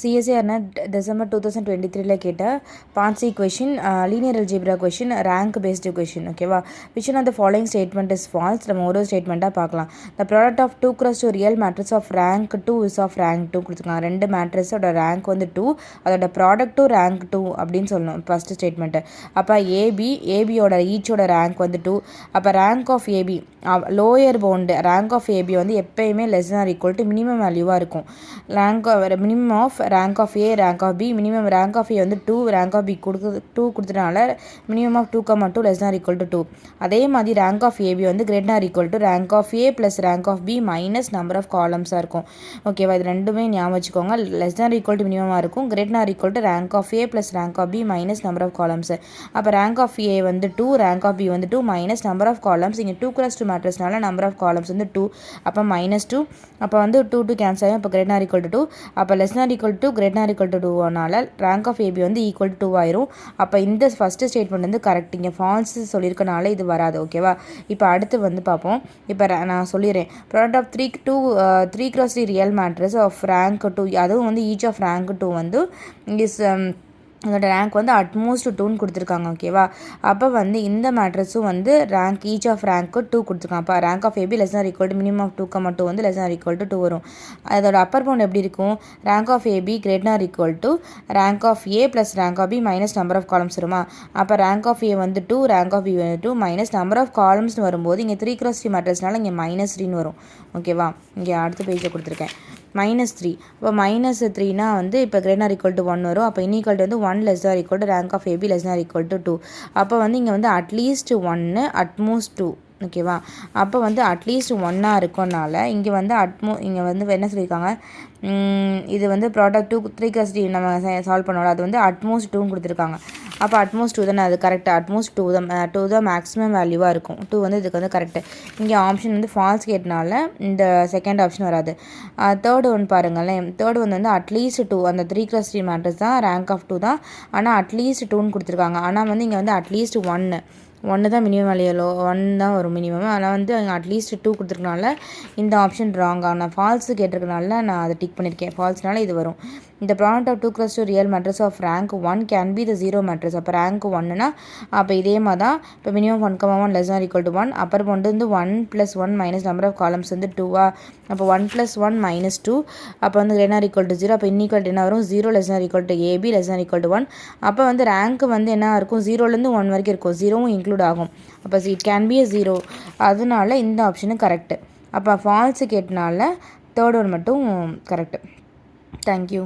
சிஎஸ்ஏஆர்னா December 2023 கேட்ட பான்சி question linear algebra question rank based question ஓகேவா. Which one of the following statement is false. நம்ம ஒரு ஸ்டேட்மெண்ட்டாக பார்க்கலாம். The product of 2 cross 2 real matrix of rank 2 is of rank 2 கொடுத்துருக்காங்க. ரெண்டு மேட்ரிக்ஸோட ரேங்க் வந்து 2, அதோட ப்ராடக்ட்டும் ரேங்க் 2 அப்படின்னு சொல்லணும் ஃபஸ்ட்டு ஸ்டேட்மெண்ட்டு. அப்போ ஏபியோட ஈச்சோட ரேங்க் வந்து 2. அப்போ rank of AB lower bound rank of AB வந்து எப்பயுமே less or equal to minimum வேல்யூவாக இருக்கும். Minimum of rank of A rank of B minimum rank of A வந்து 2 ரேங்க் ஆஃப் பி 2 கொடுத்தனால minimum of 2, less or equal to 2. அதே மாதிரி rank of AB வந்து greater or equal to rank of A plus rank of B minus number of காலம்ஸாக இருக்கும். ஓகேவா, இது ரெண்டுமே ஞாபகம் வச்சுக்கோங்க. லெஸ் ஆர் ஈக்குவல் டு மினிமமாக இருக்கும். Greater or equal to rank of A plus rank of B minus number of columns. அப்போ ரேங்க் ஆஃப் ஏ வந்து 2 ரேங்க் ஆஃப் பி வந்து 2 மைனஸ் நம்பர் ஆஃப் காலம்ஸ். இங்கே 2 cross 2 மேட்ரிக்ஸ்னால நம்பர் ஆஃப் காலம்ஸ் வந்து 2. அப்போ -2. அப்போ வந்து 2 கேன்சல் ஆகும். அப்போ கிரேட் ஆர் ஈக்குவல் டு 2. அப்போ less or equal to greater or equal to 2னால ரேங்க் ஆஃப் ஏபி வந்து ஈக்குவல் டு 2 ஆயிரும். அப்போ இந்த ஃபஸ்ட்டு ஸ்டேட்மெண்ட் வந்து கரெக்ட். இங்கே ஃபால்ஸ் சொல்லியிருக்கனால இது வராது. ஓகேவா, இப்போ அடுத்து வந்து பார்ப்போம். இப்போ நான் சொல்லிடுறேன். Product of 3 cross 3 real matrix of rank 2, அதுவும் வந்து ஈச் ஆஃப் ரேங்க் 2 வந்து இஸ் அதோட ரேங்க் வந்து அட்மோஸ்ட் 2ன்னு கொடுத்துருக்காங்க. ஓகேவா, அப்போ வந்து இந்த மேட்ரிக்ஸும் வந்து ரேங்க் ஈச் ஆஃப் ரேங்க்கு 2 கொடுத்துருக்காங்க. அப்போ rank of AB less or equal to minimum of 2, வந்து லெஸ் ஆர் ஈக்குவல் டு 2 வரும். அதோட அப்பர் பவுண்ட் எப்படி இருக்கும்? Rank of AB greater or equal to rank of A plus rank of B minus number of columns வருமா. அப்போ rank of A வந்து 2 rank of B வந்து 2 minus number of காலம்ஸ்னு வரும்போது இங்கே 3 cross 3 மேட்ரிக்ஸ்னால இங்கே -3ன்னு வரும். ஓகேவா, இங்கே அடுத்த பேஜில் கொடுத்துருக்கேன் -3. அப்போ -3னா வந்து இப்போ கிரேட் ஆர் ஈக்குவல் டு 1 வரும். அப்போ இன்ஈக்குவல் வந்து 1 less or equal to rank of AB less or equal to 2. அப்போ வந்து இங்கே வந்து அட்லீஸ்ட் 1 அட்மோஸ்ட் 2. ஓகேவா, அப்போ வந்து அட்லீஸ்ட் 1ஆக இருக்கனால இங்கே வந்து இங்கே வந்து என்ன சொல்லியிருக்காங்க, இது வந்து ப்ராடக்ட் 3 cross 3 நம்ம சால்வ் பண்ணோம். அது வந்து அட்மோஸ்ட் 2ன்னு கொடுத்துருக்காங்க. அப்போ அட்மோஸ்ட் 2 தானே, அது கரெக்ட். அட்மோஸ்ட் 2 தான் மேக்ஸிமம் வேல்யூவாக இருக்கும். 2 வந்து இதுக்கு வந்து கரெக்டு. இங்கே ஆப்ஷன் வந்து ஃபால்ஸ் கேட்டனால இந்த செகண்ட் ஆப்ஷன் வராது. தேர்டு ஒன் பாருங்களேன். தேர்டு ஒன் வந்து அட்லீஸ்ட் 2, அந்த 3 cross 3 மேட்ரிக்ஸ் தான் ரேங்க் ஆஃப் 2 தான், ஆனால் அட்லீஸ்ட் 2ன்னு கொடுத்துருக்காங்க. ஆனால் வந்து இங்கே வந்து அட்லீஸ்ட் 1 தான் மினிமம் வேல்யூ, 1 தான் வரும் மினிமம். ஆனால் வந்து அட்லீஸ்ட் 2 கொடுத்துருக்கனால இந்த ஆப்ஷன் ராங். நான் ஃபால்ஸு கேட்டிருக்கனால நான் அதை டிக் பண்ணியிருக்கேன். ஃபால்ஸ்னால இது வரும். இந்த product of 2 cross 2 real matrix of rank 1 can be the 0 matrix. அப்போ ரேங்க் 1னா அப்போ இதே மாதிரி தான். இப்போ minimum 1, less or equal to 1. Upper bound வந்து 1 + 1 மைனஸ் நம்பர் ஆஃப் காலம்ஸ் வந்து 2. அப்போ 1 + 1 -2. அப்போ வந்து கிரேட் ஆர் ஈக்குவல் டு 0. அப்போ இன்ஈக்குவல் என்ன வரும்? 0 less or equal to AB less or equal to 1. அப்போ வந்து ரேங்க் வந்து என்ன இருக்கும்? 0லேருந்து 1 வரைக்கும் இருக்கும். 0வும் இன்க்ளூட் ஆகும். அப்போ இட் கேன் பி a 0. அதனால இந்த ஆப்ஷனு கரெக்டு. அப்போ ஃபால்ஸு கேட்டனால தேர்ட் ஒன் மட்டும் கரெக்டு. தேங்க்யூ.